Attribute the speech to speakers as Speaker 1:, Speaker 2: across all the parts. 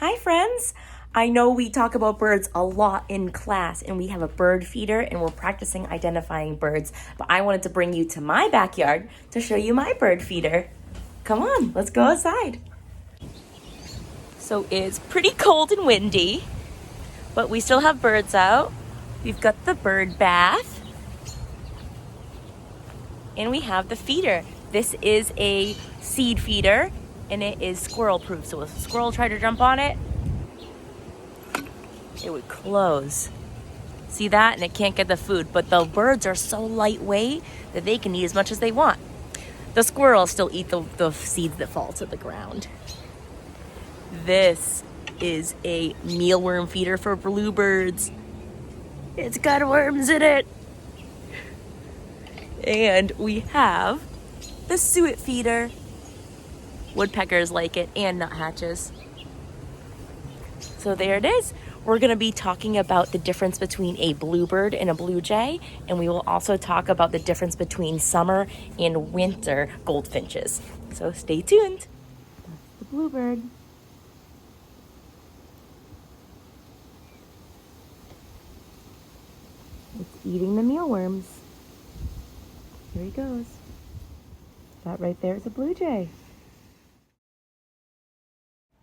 Speaker 1: Hi friends! I know we talk about birds a lot in class and we have a bird feeder and we're practicing identifying birds, but I wanted to bring you to my backyard to show you my bird feeder. Come on, let's go outside. So it's pretty cold and windy, but we still have birds out. We've got the bird bath and we have the feeder. This is a seed feeder and it is squirrel proof, so if a squirrel tried to jump on it, it would close. See that? And it can't get the food, but the birds are so lightweight that they can eat as much as they want. The squirrels still eat the seeds that fall to the ground. This is a mealworm feeder for bluebirds. It's got worms in it. And we have the suet feeder. Woodpeckers like it, and nuthatches. So there it is. We're going to be talking about the difference between a bluebird and a blue jay, and we will also talk about the difference between summer and winter goldfinches. So stay tuned. That's the bluebird. It's eating the mealworms. Here he goes. That right there is a blue jay.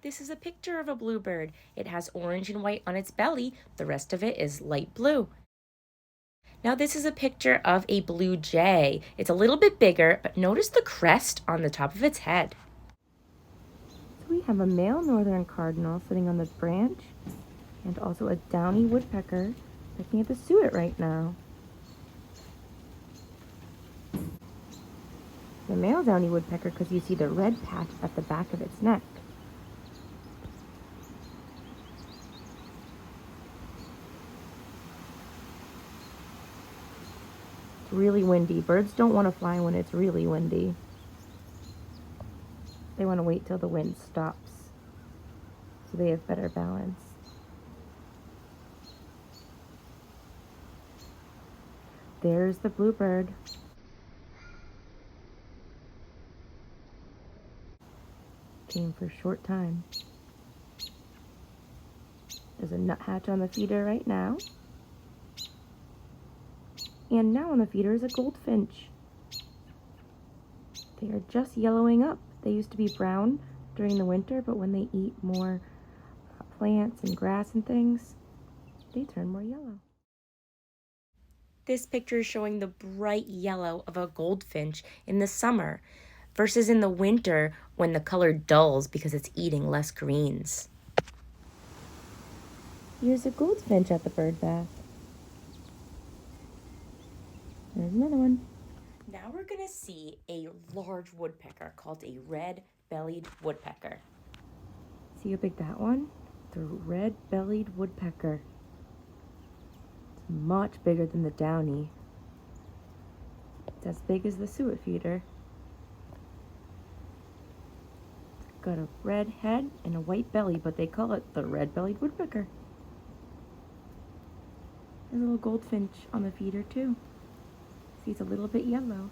Speaker 1: This is a picture of a bluebird. It has orange and white on its belly. The rest of it is light blue. Now this is a picture of a blue jay. It's a little bit bigger, but notice the crest on the top of its head. So we have a male northern cardinal sitting on the branch, and also a downy woodpecker picking at the suet right now. The male downy woodpecker, because you see the red patch at the back of its neck. Really windy. Birds don't want to fly when it's really windy. They want to wait till the wind stops so they have better balance. There's the bluebird. Came for a short time. There's a nuthatch on the feeder right now. And now on the feeder is a goldfinch. They are just yellowing up. They used to be brown during the winter, but when they eat more plants and grass and things, they turn more yellow. This picture is showing the bright yellow of a goldfinch in the summer versus in the winter when the color dulls because it's eating less greens. Here's a goldfinch at the bird bath. There's another one. Now we're going to see a large woodpecker called a red-bellied woodpecker. See how big that one? The red-bellied woodpecker. It's much bigger than the downy. It's as big as the suet feeder. It's got a red head and a white belly, but they call it the red-bellied woodpecker. There's a little goldfinch on the feeder too. See, it's a little bit yellow.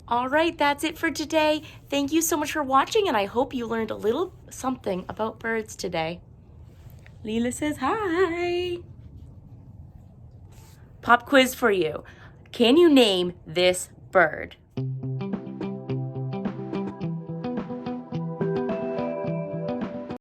Speaker 1: All right, that's it for today. Thank you so much for watching, and I hope you learned a little something about birds today. Leela says hi. Pop quiz for you. Can you name this bird?